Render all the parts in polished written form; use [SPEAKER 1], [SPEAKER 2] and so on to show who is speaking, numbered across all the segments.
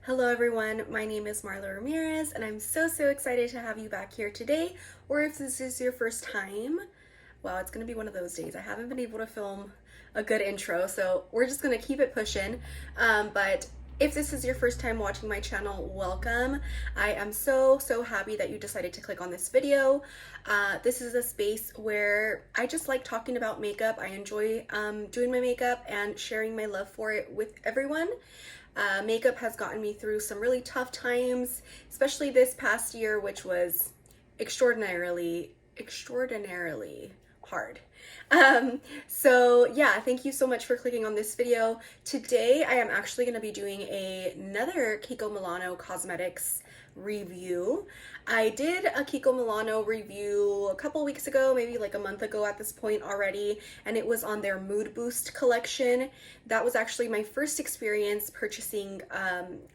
[SPEAKER 1] Hello everyone, my name is Marla Ramirez and I'm so excited to have you back here today, or if this is your first time, wow, it's gonna be one of those days. I haven't been able to film a good intro, so we're just gonna keep it pushing. But if this is your first time watching my channel, welcome. I am so happy that you decided to click on this video. This is a space where I just like talking about makeup. I enjoy doing my makeup and sharing my love for it with everyone. Makeup has gotten me through some really tough times, especially this past year, which was extraordinarily hard. So yeah, thank you so much for clicking on this video. Today I am actually going to be doing another Kiko Milano cosmetics review. I did a Kiko Milano review a couple weeks ago, maybe like a month ago at this point already, and it was on their Mood Boost collection. That was actually my first experience purchasing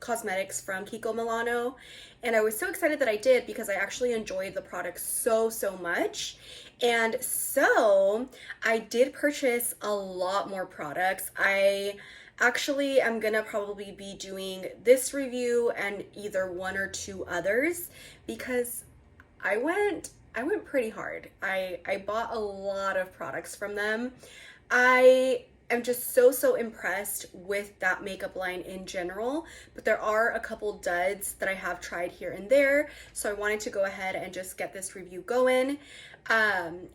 [SPEAKER 1] cosmetics from Kiko Milano, and I was so excited that I did because I actually enjoyed the product so much. And so I did purchase a lot more products. I actually am gonna probably be doing this review and either one or two others because I went pretty hard. I bought a lot of products from them. I am just so impressed with that makeup line in general, but there are a couple duds that I have tried here and there, so I wanted to go ahead and just get this review going.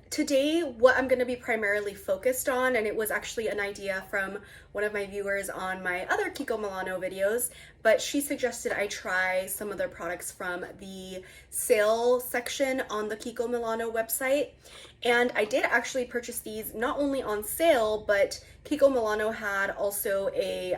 [SPEAKER 1] Today, what I'm going to be primarily focused on, and it was actually an idea from one of my viewers on my other Kiko Milano videos, but she suggested I try some of their products from the sale section on the Kiko Milano website. And I did actually purchase these not only on sale, but Kiko Milano had also a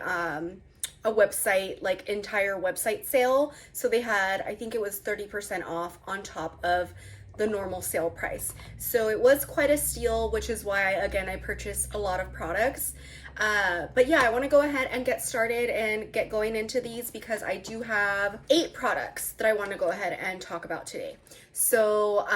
[SPEAKER 1] website, like entire website sale. So they had, I think it was 30% off on top of the normal sale price. So it was quite a steal, which is why, again, I purchased a lot of products. But yeah, I want to go ahead and get started and get going into these because I do have 8 products that I want to go ahead and talk about today. So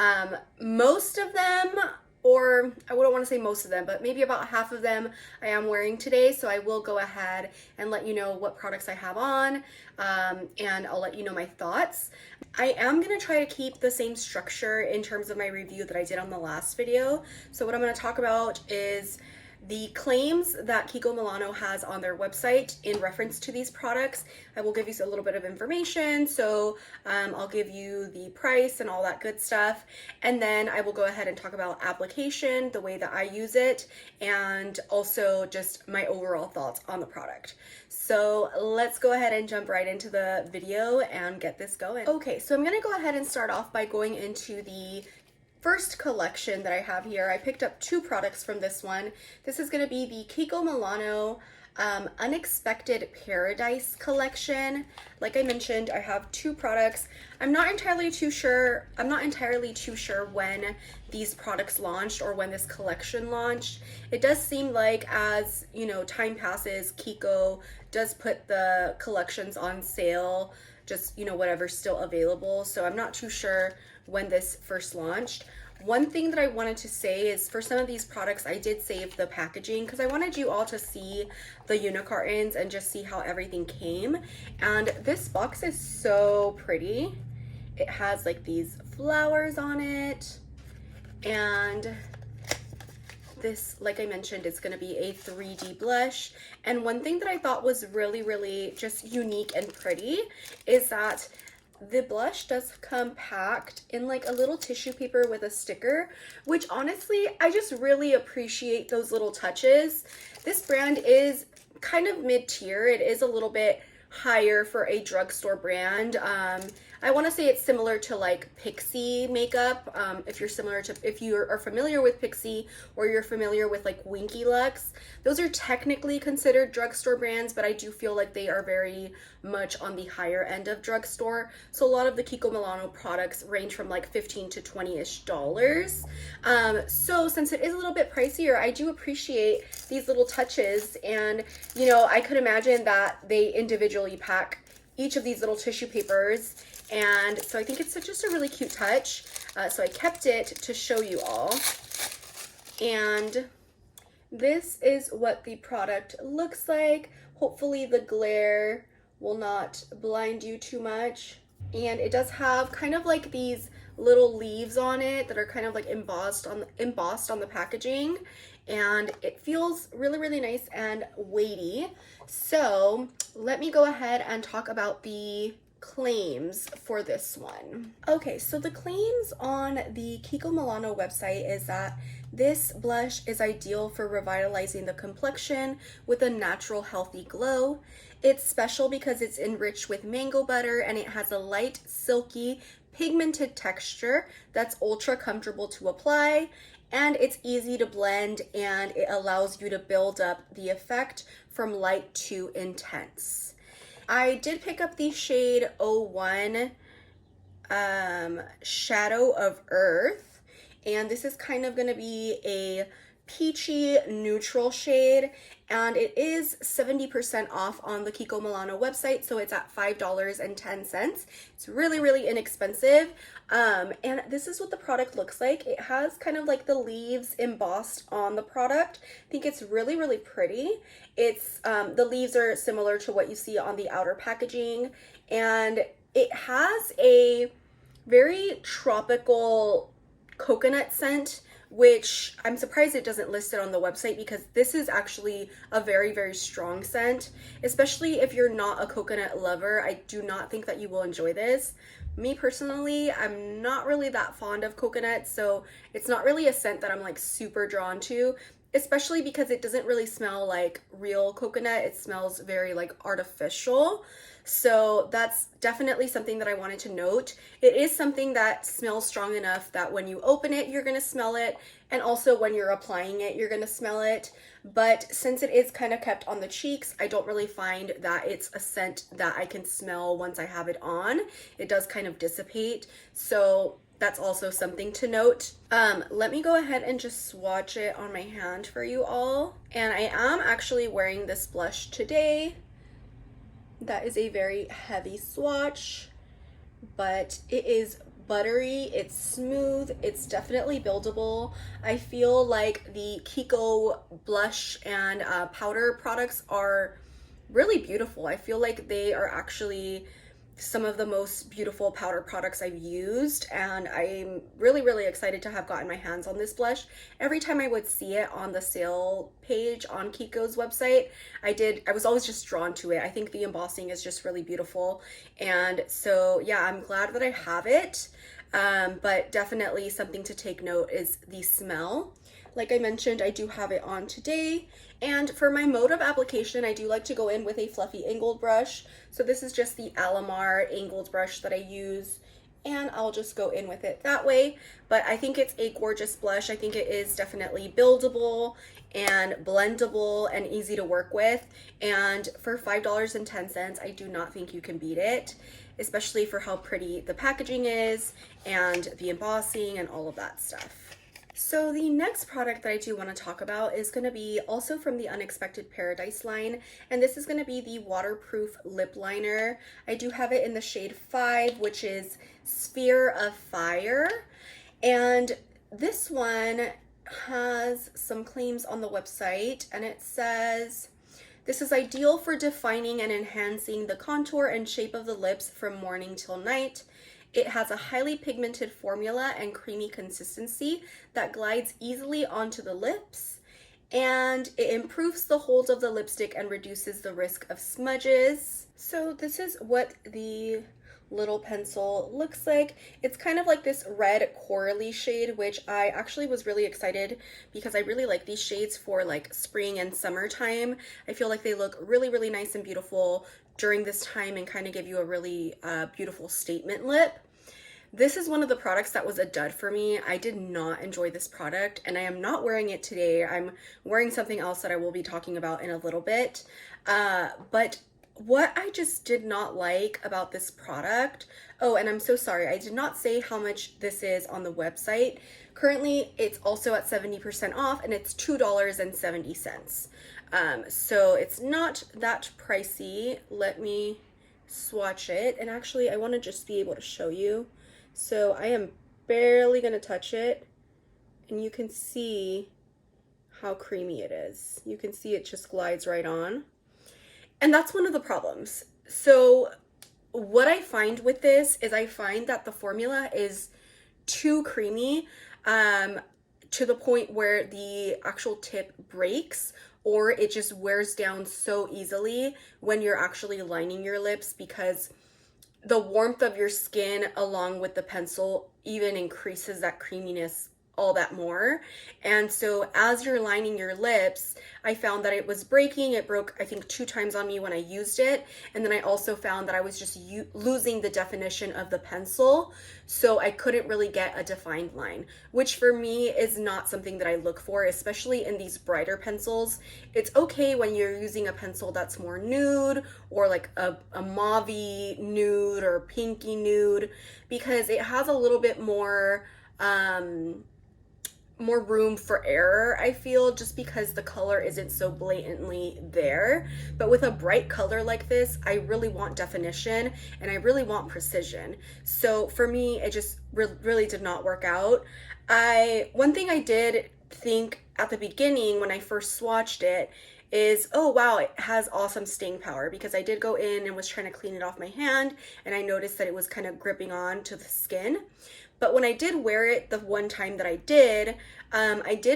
[SPEAKER 1] most of them, or I wouldn't want to say most of them, but maybe about half of them I am wearing today. So I will go ahead and let you know what products I have on, and I'll let you know my thoughts. I am going to try to keep the same structure in terms of my review that I did on the last video. So what I'm going to talk about is the claims that Kiko Milano has on their website in reference to these products. I will give you a little bit of information, so I'll give you the price and all that good stuff, and then I will go ahead and talk about application, the way that I use it, and also just my overall thoughts on the product. So let's go ahead and jump right into the video and get this going. Okay, so I'm gonna go ahead and start off by going into the first collection that I have here. I picked up 2 products from this one. This is going to be the Kiko Milano Unexpected Paradise collection. Like I mentioned, I have 2 products. I'm not entirely too sure when these products launched or when this collection launched. It does seem like, as you know, time passes, Kiko does put the collections on sale, just, you know, whatever's still available. So I'm not too sure when this first launched. One thing that I wanted to say is for some of these products, I did save the packaging because I wanted you all to see the unicartons and just see how everything came. And this box is so pretty. It has like these flowers on it, and this, like I mentioned, is going to be a 3D blush. And one thing that I thought was really just unique and pretty is that the blush does come packed in like a little tissue paper with a sticker, which honestly, I just really appreciate those little touches. This brand is kind of mid-tier. It is a little bit higher for a drugstore brand. I want to say it's similar to like Pixie makeup. If you are familiar with Pixie, or you're familiar with like Winky Lux, those are technically considered drugstore brands, but I do feel like they are very much on the higher end of drugstore. So a lot of the Kiko Milano products range from like $15 to $20-ish. So since it is a little bit pricier, I do appreciate these little touches, and you know, I could imagine that they individually pack each of these little tissue papers, and so I think it's just a really cute touch. So I kept it to show you all, and this is what the product looks like. Hopefully the glare will not blind you too much. And it does have kind of like these little leaves on it that are kind of like embossed on the packaging, and it feels really, really nice and weighty. So let me go ahead and talk about the claims for this one. Okay, so the claims on the Kiko Milano website is that this blush is ideal for revitalizing the complexion with a natural, healthy glow. It's special because it's enriched with mango butter and it has a light, silky, pigmented texture that's ultra comfortable to apply, and it's easy to blend, and it allows you to build up the effect from light to intense. I did pick up the shade 01 Shadow of Earth, and this is kind of going to be a peachy neutral shade, and it is 70% off on the Kiko Milano website, so it's at $5.10. It's really, really inexpensive. And this is what the product looks like. It has kind of like the leaves embossed on the product. I think it's really, really pretty. It's the leaves are similar to what you see on the outer packaging, and it has a very tropical coconut scent, which I'm surprised it doesn't list it on the website, because this is actually a very, very strong scent. Especially if you're not a coconut lover, I do not think that you will enjoy this. Me personally, I'm not really that fond of coconut, so it's not really a scent that I'm like super drawn to, especially because it doesn't really smell like real coconut. It smells very like artificial. So that's definitely something that I wanted to note. It is something that smells strong enough that when you open it, you're gonna smell it, and also when you're applying it, you're gonna smell it. But since it is kind of kept on the cheeks, I don't really find that it's a scent that I can smell once I have it on. It does kind of dissipate. So that's also something to note. Let me go ahead and just swatch it on my hand for you all. And I am actually wearing this blush today. That is a very heavy swatch, but it is buttery, it's smooth, it's definitely buildable. I feel like the Kiko blush and powder products are really beautiful. I feel like they are actually some of the most beautiful powder products I've used, and I'm really, really excited to have gotten my hands on this blush. Every time I would see it on the sale page on Kiko's website, I was always just drawn to it. I think the embossing is just really beautiful, and so yeah, I'm glad that I have it. But definitely something to take note is the smell. Like I mentioned, I do have it on today. And for my mode of application, I do like to go in with a fluffy angled brush. So this is just the Alamar angled brush that I use, and I'll just go in with it that way. But I think it's a gorgeous blush. I think it is definitely buildable and blendable and easy to work with. And for $5.10, I do not think you can beat it, especially for how pretty the packaging is and the embossing and all of that stuff. So the next product that I do want to talk about is going to be also from the Unexpected Paradise line, and this is going to be the waterproof lip liner. I do have it in the shade 5, which is Sphere of Fire, and this one has some claims on the website, and it says, this is ideal for defining and enhancing the contour and shape of the lips from morning till night. It has a highly pigmented formula and creamy consistency that glides easily onto the lips, and it improves the hold of the lipstick and reduces the risk of smudges. So this is what the little pencil looks like. It's kind of like this red corally shade, which I actually was really excited because I really like these shades for like spring and summertime. I feel like they look really, really nice and beautiful during this time and kind of give you a really beautiful statement lip. This is one of the products that was a dud for me. I did not enjoy this product, and I am not wearing it today. I'm wearing something else that I will be talking about in a little bit. But what I just did not like about this product, oh, and I'm so sorry, I did not say how much this is on the website. Currently, it's also at 70% off, and it's $2.70. So it's not that pricey. Let me swatch it, and actually I want to just be able to show you. So I am barely going to touch it, and you can see how creamy it is. You can see it just glides right on. And that's one of the problems. So what I find with this is I find that the formula is too creamy, to the point where the actual tip breaks or it just wears down so easily when you're actually lining your lips, because the warmth of your skin along with the pencil even increases that creaminess all that more. And so as you're lining your lips, I found that it was breaking. It broke, I think, 2 times on me when I used it. And then I also found that I was just losing the definition of the pencil. So I couldn't really get a defined line, which for me is not something that I look for, especially in these brighter pencils. It's okay when you're using a pencil that's more nude or like a mauve-y nude or pinky nude, because it has a little bit more room for error, I feel, just because the color isn't so blatantly there. But with a bright color like this, I really want definition and I really want precision. So for me, it just really did not work out. One thing I did think at the beginning when I first swatched it is, oh wow, it has awesome staying power, because I did go in and was trying to clean it off my hand and I noticed that it was kind of gripping on to the skin. But when I did wear it the one time that I did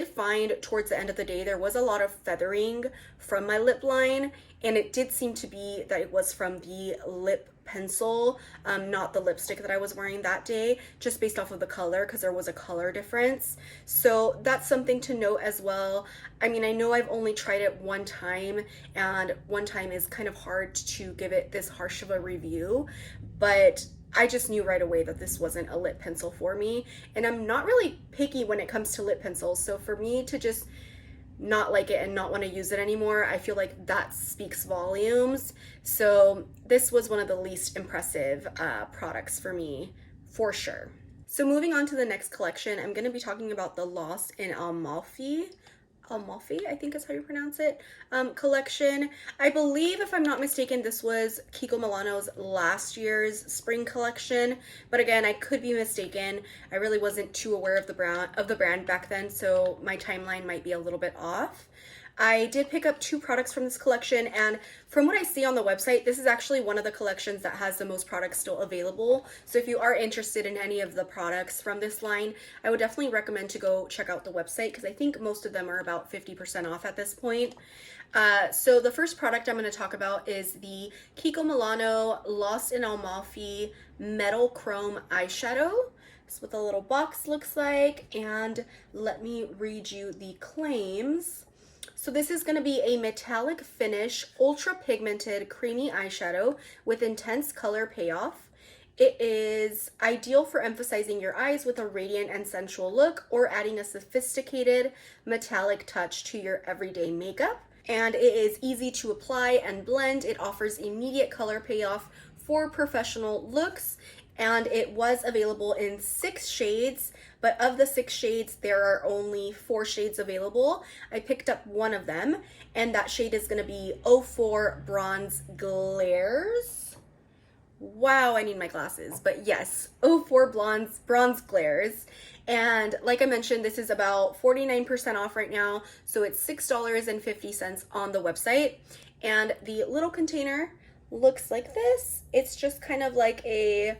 [SPEAKER 1] find towards the end of the day there was a lot of feathering from my lip line, and it did seem to be that it was from the lip pencil, not the lipstick that I was wearing that day, just based off of the color, because there was a color difference. So that's something to note as well. I mean, I know I've only tried it one time, and one time is kind of hard to give it this harsh of a review, but I just knew right away that this wasn't a lip pencil for me. And I'm not really picky when it comes to lip pencils. So for me to just not like it and not want to use it anymore, I feel like that speaks volumes. So this was one of the least impressive products for me, for sure. So moving on to the next collection, I'm going to be talking about the Lost in Amalfi, I think is how you pronounce it, collection. I believe, if I'm not mistaken, this was Kiko Milano's last year's spring collection, but again, I could be mistaken. I really wasn't too aware of the brand back then, so my timeline might be a little bit off. I did pick up 2 products from this collection, and from what I see on the website, this is actually one of the collections that has the most products still available. So if you are interested in any of the products from this line, I would definitely recommend to go check out the website, because I think most of them are about 50% off at this point. So the first product I'm going to talk about is the Kiko Milano Lost in Amalfi Metal Chrome Eyeshadow. This is what the little box looks like, and let me read you the claims. So this is going to be a metallic finish, ultra pigmented, creamy eyeshadow with intense color payoff. It is ideal for emphasizing your eyes with a radiant and sensual look, or adding a sophisticated metallic touch to your everyday makeup. And it is easy to apply and blend. It offers immediate color payoff for professional looks, and it was available in 6 shades, but of the 6 shades, there are only 4 shades available. I picked up one of them, and that shade is going to be 04 Bronze Glares. Wow, I need my glasses, but yes, 04 Bronze Glares. And like I mentioned, this is about 49% off right now, so it's $6.50 on the website. And the little container looks like this. It's just kind of like a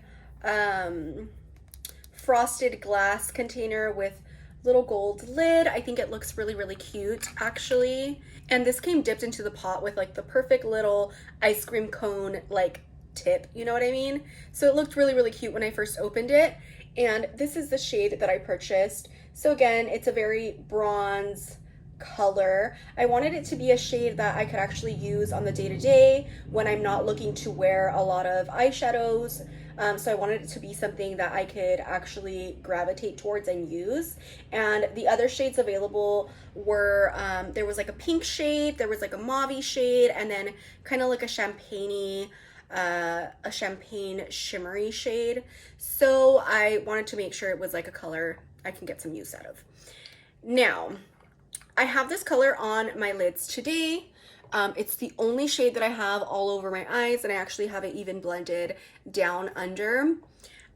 [SPEAKER 1] frosted glass container with little gold lid. I think it looks really cute, actually. And this came dipped into the pot with like the perfect little ice cream cone like tip, you know what I mean? So it looked really cute when I first opened it. And this is the shade that I purchased. So again, it's a very bronze color. I wanted it to be a shade that I could actually use on the day-to-day when I'm not looking to wear a lot of eyeshadows. So I wanted it to be something that I could actually gravitate towards and use. And the other shades available were, there was like a pink shade, there was like a mauve shade, and then kind of like a champagne shimmery shade. So I wanted to make sure it was like a color I can get some use out of. Now, I have this color on my lids today. It's the only shade that I have all over my eyes, and I actually have it even blended down under.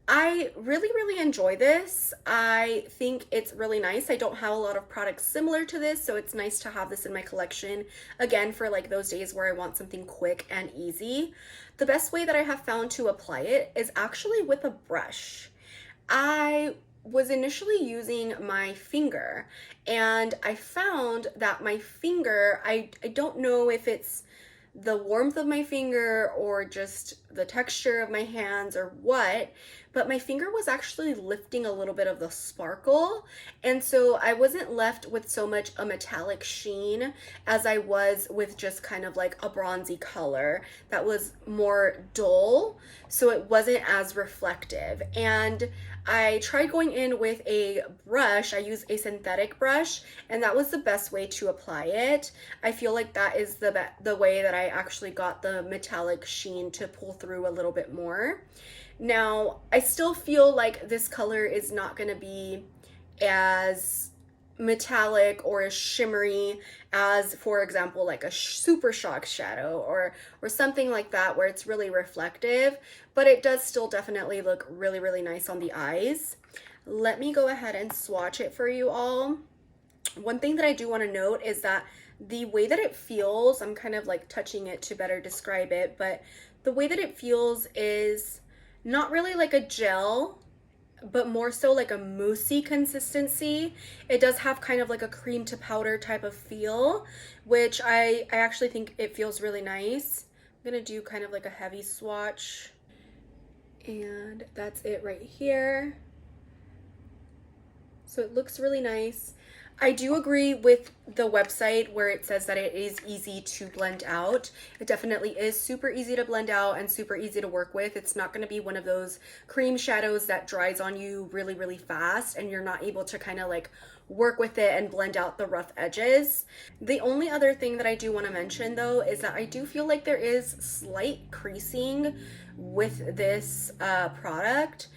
[SPEAKER 1] I really enjoy this. I think it's really nice. I don't have a lot of products similar to this, so it's nice to have this in my collection. Again, for like those days where I want something quick and easy. The best way that I have found to apply it is actually with a brush. I was initially using my finger, and I found that my finger, I don't know if it's the warmth of my finger or just the texture of my hands or what, but my finger was actually lifting a little bit of the sparkle. And so I wasn't left with so much a metallic sheen as I was with just kind of like a bronzy color that was more dull. So it wasn't as reflective. And I tried going in with a brush. I use a synthetic brush, and that was the best way to apply it. I feel like that is the way that I actually got the metallic sheen to pull through a little bit more. Now, I still feel like this color is not going to be as metallic or as shimmery as, for example, like a super shock shadow or something like that where it's really reflective, but it does still definitely look really nice on the eyes. Let me go ahead and swatch it for you all. One thing that I do want to note is that the way that it feels, I'm kind of like touching it to better describe it, but the way that it feels is not really like a gel, but more so like a moussey consistency. It does have kind of like a cream to powder type of feel, which I actually think it feels really nice. I'm gonna do kind of like a heavy swatch, and that's it right here. So it looks really nice. I do agree with the website where it says that it is easy to blend out. It definitely is super easy to blend out and super easy to work with. It's not going to be one of those cream shadows that dries on you really fast and you're not able to kind of like work with it and blend out the rough edges. The only other thing that I do want to mention though is that I do feel like there is slight creasing with this product.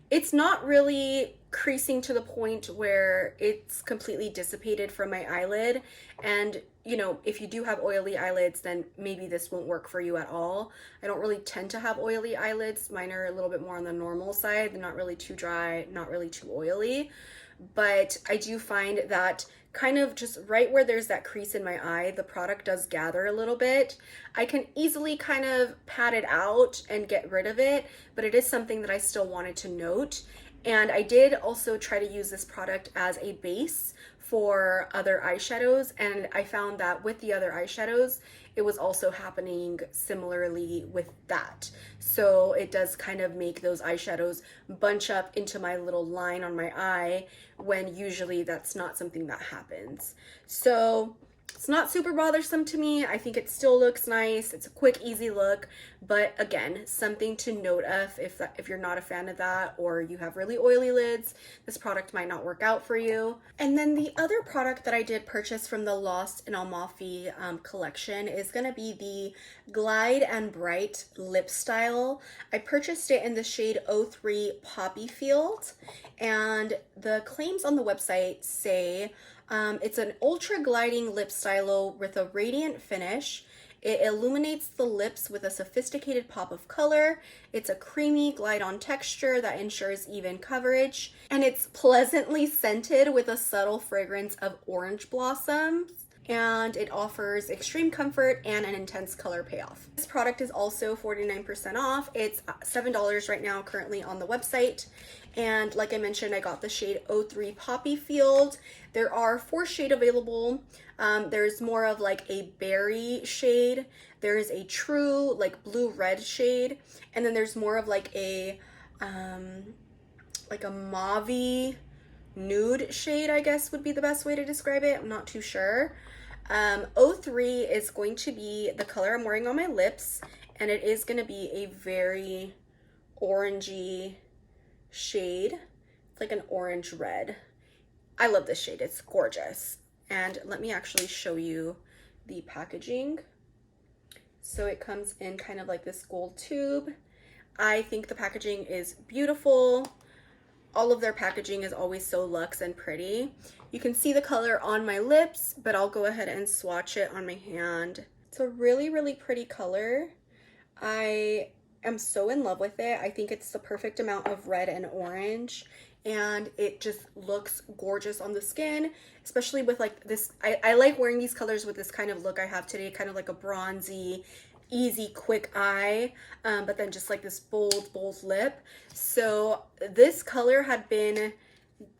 [SPEAKER 1] It's not really creasing to the point where it's completely dissipated from my eyelid, and you know, if you do have oily eyelids, then maybe this won't work for you at all. I don't really tend to have oily eyelids. Mine are a little bit more on the normal side. They're not really too dry, not really too oily, but I do find that kind of just right where there's that crease in my eye, the product does gather a little bit. I can easily kind of pat it out and get rid of it, but it is something that I still wanted to note. And I did also try to use this product as a base for other eyeshadows, and I found that with the other eyeshadows, it was also happening similarly with that. So it does kind of make those eyeshadows bunch up into my little line on my eye when usually that's not something that happens. So it's not super bothersome to me. I think it still looks nice. It's a quick, easy look, but again, something to note of if you're not a fan of that or you have really oily lids, this product might not work out for you. And then the other product that I did purchase from the Lost in Amalfi collection is gonna be the Glide and Bright Lip Style. I purchased it in the shade 03 Poppy Field, and the claims on the website say it's an ultra gliding lip stylo with a radiant finish. It illuminates the lips with a sophisticated pop of color. It's a creamy glide-on texture that ensures even coverage. And it's pleasantly scented with a subtle fragrance of orange blossoms. And it offers extreme comfort and an intense color payoff. This product is also 49% off. It's $7 right now currently on the website. And like I mentioned, I got the shade 03 Poppy Field. There are 4 shades available. There's more of like a berry shade. There's a true like blue-red shade. And then there's more of like a mauve nude shade, I guess would be the best way to describe it. I'm not too sure. 03 is going to be the color I'm wearing on my lips, and it is going to be a very orangey shade. It's like an orange red. I love this shade. It's gorgeous. And let me actually show you the packaging. So it comes in kind of like this gold tube. I think the packaging is beautiful. All of their packaging is always so luxe and pretty. You can see the color on my lips, but I'll go ahead and swatch it on my hand. It's a really pretty color. I am so in love with it. I think it's the perfect amount of red and orange, and it just looks gorgeous on the skin, especially with like this. I like wearing these colors with this kind of look I have today, kind of like a bronzy, easy, quick eye, but then just like this bold lip. So this color had been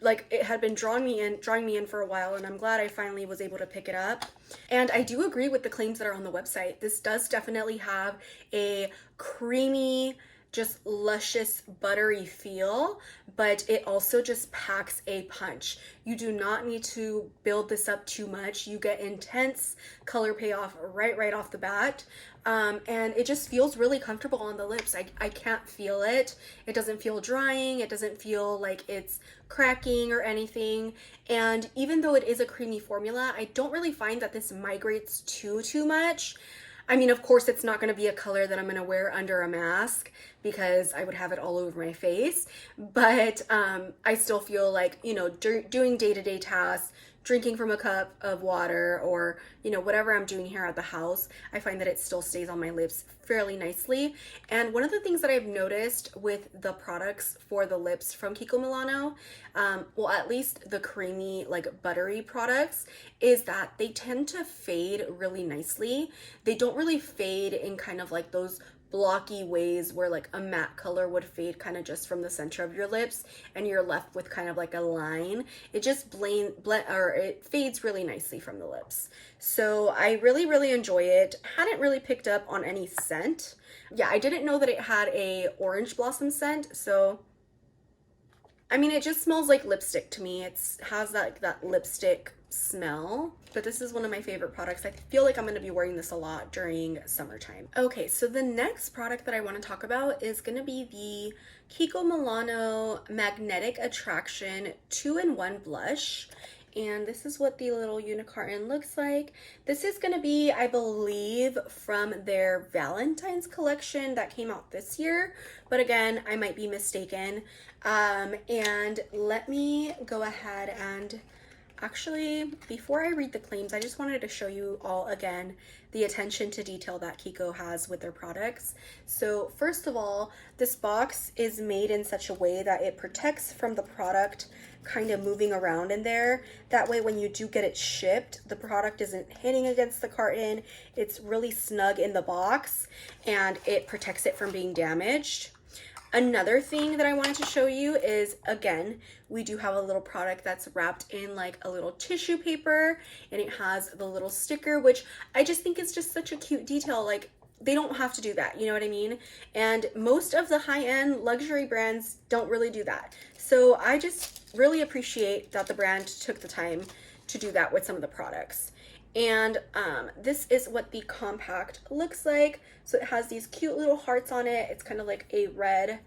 [SPEAKER 1] like, it had been drawing me in for a while, and I'm glad I finally was able to pick it up. And I do agree with the claims that are on the website. This does definitely have a creamy, just luscious, buttery feel, but it also just packs a punch. You do not need to build this up too much. You get intense color payoff right off the bat. And it just feels really comfortable on the lips. I can't feel it. It doesn't feel drying. It doesn't feel like it's cracking or anything. And even though it is a creamy formula, I don't really find that this migrates too much. I mean, of course, it's not going to be a color that I'm going to wear under a mask because I would have it all over my face. But I still feel like, you know, doing day-to-day tasks, drinking from a cup of water, or, you know, whatever I'm doing here at the house, I find that it still stays on my lips fairly nicely. And one of the things that I've noticed with the products for the lips from Kiko Milano, well, at least the creamy, like buttery products, is that they tend to fade really nicely. They don't really fade in kind of like those blocky ways where like a matte color would fade kind of just from the center of your lips and you're left with kind of like a line. It just it fades really nicely from the lips. So I really enjoy it. Hadn't really picked up on any scent. Yeah, I didn't know that it had a orange blossom scent, so I mean, it just smells like lipstick to me. It has that lipstick smell, but this is one of my favorite products. I feel like I'm going to be wearing this a lot during summertime. Okay, so the next product that I want to talk about is going to be the Kiko Milano Magnetic Attraction 2-in-1 blush. And this is what the little unicorn looks like. This is going to be, I believe, from their Valentine's collection that came out this year. But again, I might be mistaken. And let me go ahead and actually, before I read the claims, I just wanted to show you all again the attention to detail that Kiko has with their products. So first of all, this box is made in such a way that it protects from the product kind of moving around in there. That way when you do get it shipped, the product isn't hitting against the carton. It's really snug in the box and it protects it from being damaged. Another thing that I wanted to show you is, again, we do have a little product that's wrapped in like a little tissue paper, and it has the little sticker, which I just think is just such a cute detail. Like, they don't have to do that, you know what I mean? And most of the high-end luxury brands don't really do that. So I just really appreciate that the brand took the time to do that with some of the products. And this is what the compact looks like. So it has these cute little hearts on it. It's kind of like a red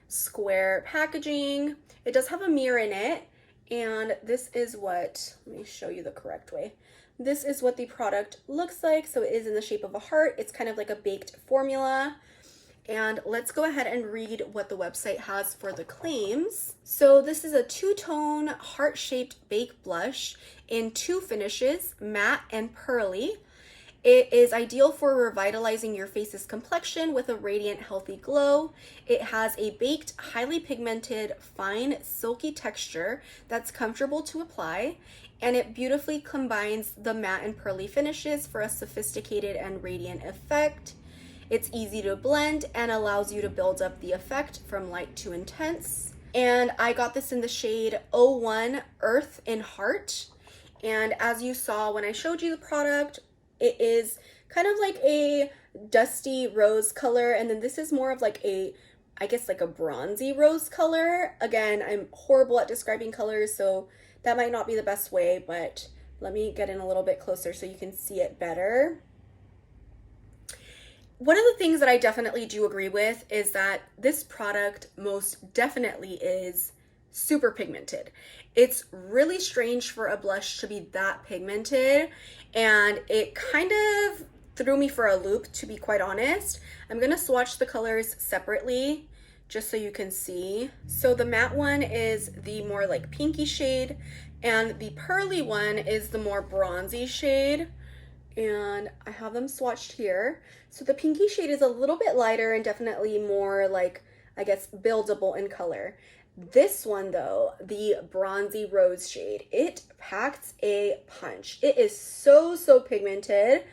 [SPEAKER 1] square packaging. It does have a mirror in it. And this is what, let me show you the correct way. This is what the product looks like. So it is in the shape of a heart. It's kind of like a baked formula. And let's go ahead and read what the website has for the claims. So this is a two-tone heart-shaped baked blush in 2 finishes, matte and pearly. It is ideal for revitalizing your face's complexion with a radiant, healthy glow. It has a baked, highly pigmented, fine, silky texture that's comfortable to apply, and it beautifully combines the matte and pearly finishes for a sophisticated and radiant effect. It's easy to blend and allows you to build up the effect from light to intense. And I got this in the shade 01 Earth in Heart. And as you saw when I showed you the product, it is kind of like a dusty rose color. And then this is more of like I guess like a bronzy rose color. Again, I'm horrible at describing colors, so that might not be the best way, but let me get in a little bit closer so you can see it better. One of the things that I definitely do agree with is that this product most definitely is super pigmented. It's really strange for a blush to be that pigmented, and it kind of threw me for a loop, to be quite honest. I'm gonna swatch the colors separately just so you can see. So the matte one is the more like pinky shade, and the pearly one is the more bronzy shade. and I have them swatched here. So the pinky shade is a little bit lighter and definitely more like, I guess, buildable in color. This one though, the bronzy rose shade, it packs a punch. It is so, so pigmented.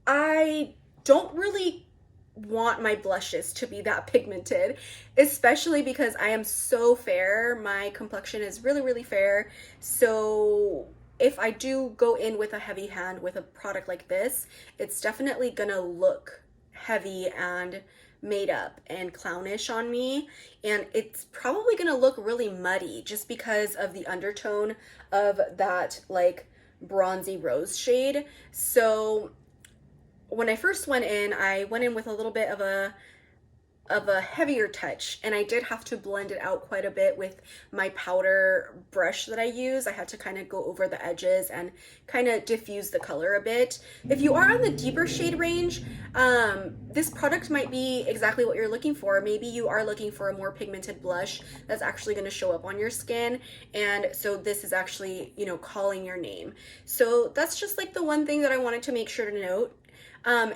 [SPEAKER 1] I don't really want my blushes to be that pigmented, especially because I am so fair. My complexion is really, really fair. So if I do go in with a heavy hand with a product like this, it's definitely gonna look heavy and made up and clownish on me, and it's probably gonna look really muddy just because of the undertone of that like bronzy rose shade. So when I first went in, I went in with a little bit of a heavier touch, and I did have to blend it out quite a bit with my powder brush that I use. I had to kind of go over the edges and kind of diffuse the color a bit. If you are on the deeper shade range, this product might be exactly what you're looking for. Maybe you are looking for a more pigmented blush that's actually going to show up on your skin, and so this is actually, you know, calling your name. So that's just like the one thing that I wanted to make sure to note.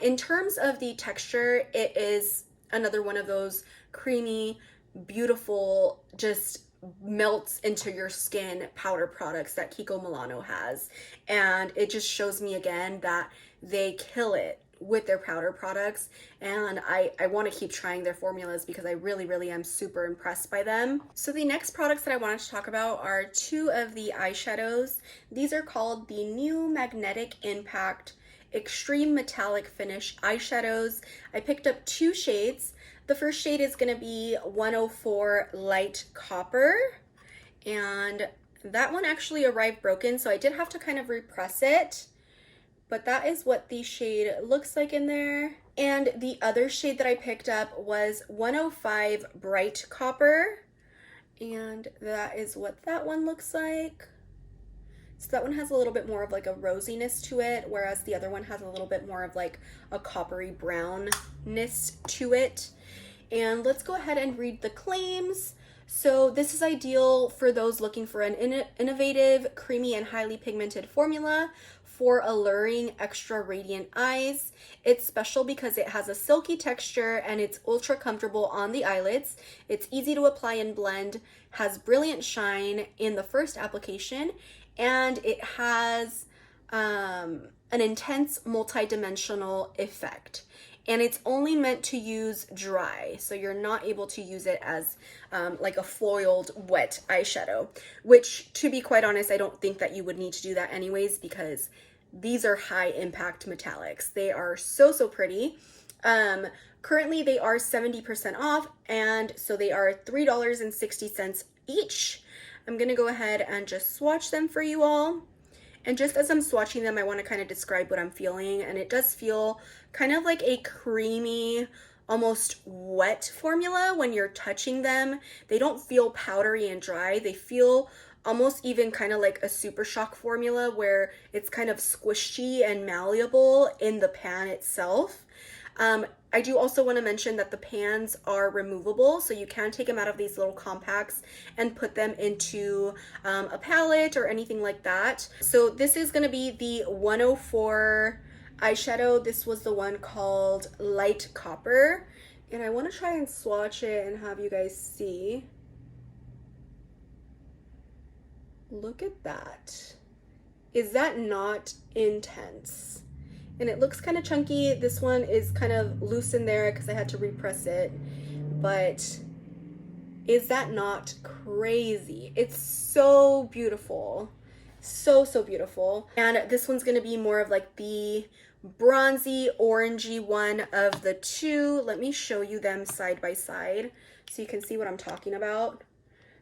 [SPEAKER 1] In terms of the texture, it is another one of those creamy, beautiful, just melts into your skin powder products that Kiko Milano has. And it just shows me again that they kill it with their powder products, and I want to keep trying their formulas because I really, really am super impressed by them. So the next products that I wanted to talk about are two of the eyeshadows. These are called the New Magnetic Impact Extreme Metallic Finish eyeshadows. I picked up two shades. The first shade is going to be 104 Light Copper, and that one actually arrived broken, so I did have to kind of repress it, but that is what the shade looks like in there. And the other shade that I picked up was 105 Bright Copper, and that is what that one looks like. So that one has a little bit more of like a rosiness to it, whereas the other one has a little bit more of like a coppery brownness to it. And let's go ahead and read the claims. So this is ideal for those looking for an innovative, creamy, and highly pigmented formula for alluring, extra radiant eyes. It's special because it has a silky texture and it's ultra comfortable on the eyelids. It's easy to apply and blend, has brilliant shine in the first application, and it has an intense multi-dimensional effect. And it's only meant to use dry, so you're not able to use it as like a foiled wet eyeshadow, which, to be quite honest, I don't think that you would need to do that anyways, because these are high impact metallics. They are so, so pretty. Currently they are 70% off, and so they are $3.60 each. I'm gonna go ahead and just swatch them for you all. And just as I'm swatching them, I want to kind of describe what I'm feeling. And it does feel kind of like a creamy, almost wet formula when you're touching them. They don't feel powdery and dry. They feel almost even kind of like a Super Shock formula where it's kind of squishy and malleable in the pan itself. I do also want to mention that the pans are removable, so you can take them out of these little compacts and put them into a palette or anything like that. So this is going to be the 104 eyeshadow. This was the one called Light Copper, and I want to try and swatch it and have you guys see. Look at that. Is that not intense? And it looks kind of chunky. This one is kind of loose in there because I had to repress it. But is that not crazy? It's so beautiful. So, so beautiful. And this one's going to be more of like the bronzy, orangey one of the two. Let me show you them side by side so you can see what I'm talking about.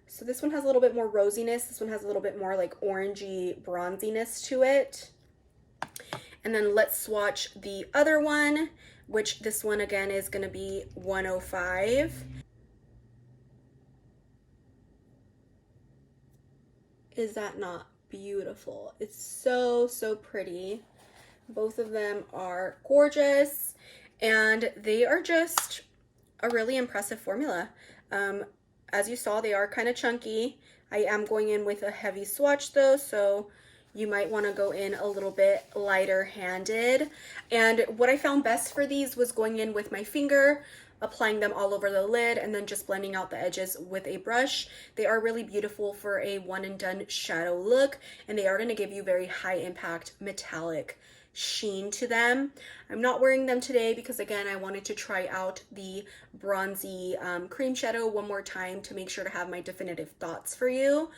[SPEAKER 1] So this one has a little bit more rosiness. This one has a little bit more like orangey bronziness to it. And then let's swatch the other one, which this one again is going to be 105. Is that not beautiful? It's so, so pretty. Both of them are gorgeous, and they are just a really impressive formula. As you saw, they are kind of chunky. I am going in with a heavy swatch though, so you might want to go in a little bit lighter handed. And what I found best for these was going in with my finger, applying them all over the lid, and then just blending out the edges with a brush. They are really beautiful for a one and done shadow look, and they are going to give you very high impact metallic sheen to them. I'm not wearing them today because, again, I wanted to try out the bronzy cream shadow one more time to make sure to have my definitive thoughts for you.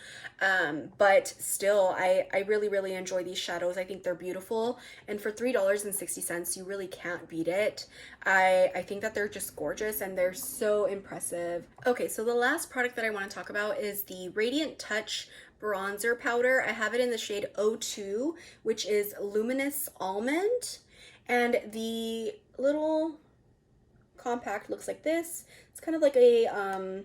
[SPEAKER 1] But still, I really enjoy these shadows. I think they're beautiful, and for $3.60 you really can't beat it. I think that they're just gorgeous and they're so impressive. Okay, so the last product that I want to talk about is the Radiant Touch bronzer powder. I have it in the shade O2, which is Luminous Almond, and the little compact looks like this. It's kind of like a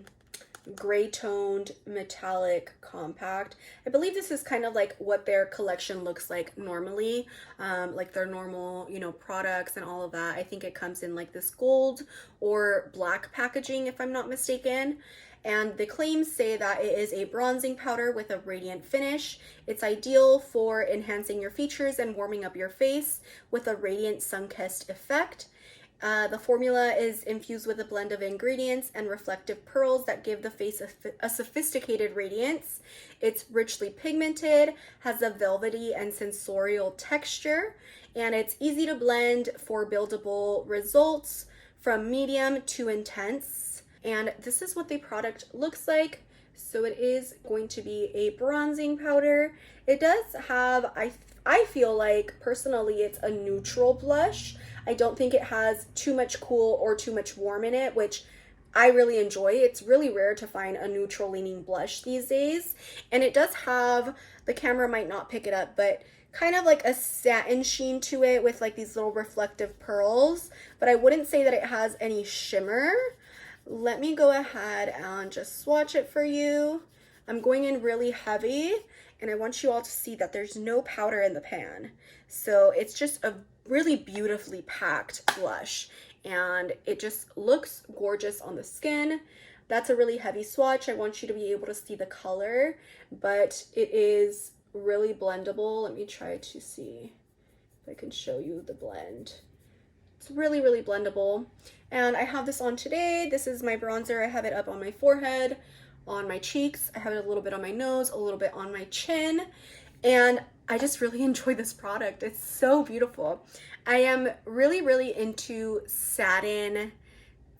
[SPEAKER 1] gray toned metallic compact. I believe this is kind of like what their collection looks like normally, like their normal, you know, products and all of that. I think it comes in like this gold or black packaging, if I'm not mistaken. And the claims say that it is a bronzing powder with a radiant finish. It's ideal for enhancing your features and warming up your face with a radiant sun-kissed effect. The formula is infused with a blend of ingredients and reflective pearls that give the face a sophisticated radiance. It's richly pigmented, has a velvety and sensorial texture, and it's easy to blend for buildable results from medium to intense. And this is what the product looks like. So it is going to be a bronzing powder. It does have, I feel like personally it's a neutral blush. I don't think it has too much cool or too much warm in it, which I really enjoy. It's really rare to find a neutral leaning blush these days. And it does have, the camera might not pick it up, but kind of like a satin sheen to it with like these little reflective pearls. But I wouldn't say that it has any shimmer. Let me go ahead and just swatch it for you. I'm going in really heavy, and I want you all to see that there's no powder in the pan. So it's just a really beautifully packed blush, and it just looks gorgeous on the skin. That's a really heavy swatch. I want you to be able to see the color, but it is really blendable. Let me try to see if I can show you the blend. It's really blendable, and I have this on today. This is my bronzer. I have it up on my forehead, on my cheeks. I have it a little bit on my nose, a little bit on my chin, and I just really enjoy this product. It's so beautiful. I am really into satin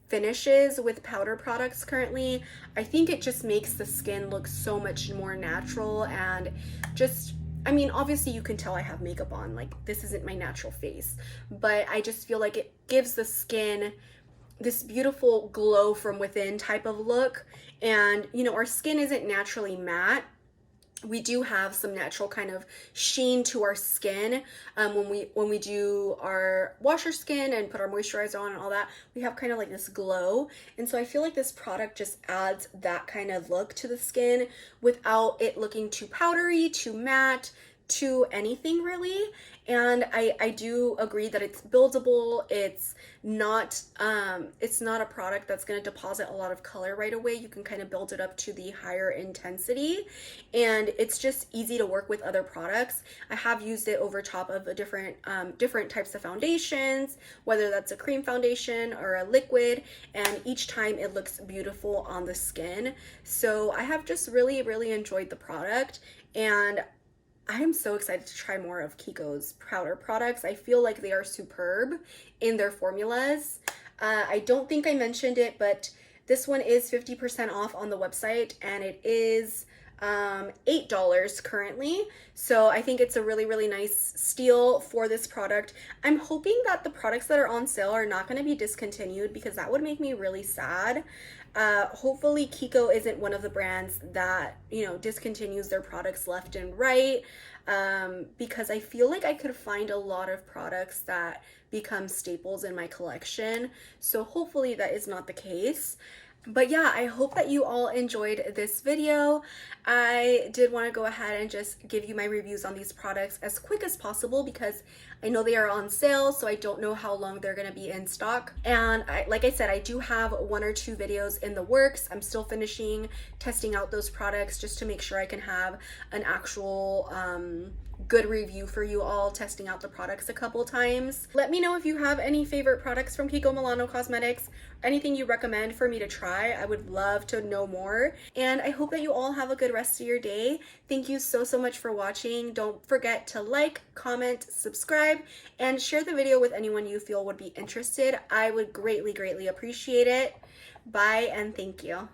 [SPEAKER 1] finishes with powder products currently. I think it just makes the skin look so much more natural, and just, I mean, obviously you can tell I have makeup on, like this isn't my natural face, but I just feel like it gives the skin this beautiful glow from within type of look. And you know, our skin isn't naturally matte. We do have some natural kind of sheen to our skin when we do wash our skin and put our moisturizer on and all that. We have kind of like this glow, and so I feel like this product just adds that kind of look to the skin without it looking too powdery, too matte, to anything really. And I do agree that it's buildable. It's not a product that's going to deposit a lot of color right away. You can kind of build it up to the higher intensity, and it's just easy to work with other products. I have used it over top of a different types of foundations, whether that's a cream foundation or a liquid, and each time it looks beautiful on the skin. So I have just really enjoyed the product, and I am so excited to try more of Kiko's powder products. I feel like they are superb in their formulas. I don't think I mentioned it, but this one is 50% off on the website, and it is $8 currently. So I think it's a really nice steal for this product. I'm hoping that the products that are on sale are not going to be discontinued, because that would make me really sad. Hopefully Kiko isn't one of the brands that, you know, discontinues their products left and right, because I feel like I could find a lot of products that become staples in my collection. So hopefully that is not the case. But yeah, I hope that you all enjoyed this video. I did want to go ahead and just give you my reviews on these products as quick as possible, because I know they are on sale, so I don't know how long they're going to be in stock. And like I said, I do have 1 or 2 videos in the works. I'm still testing out those products just to make sure I can have an actual good review for you all, testing out the products a couple times. Let me know if you have any favorite products from Kiko Milano Cosmetics, anything you recommend for me to try. I would love to know more. And I hope that you all have a good rest of your day. Thank you so much for watching. Don't forget to like, comment, subscribe, and share the video with anyone you feel would be interested. I would greatly appreciate it. Bye and thank you.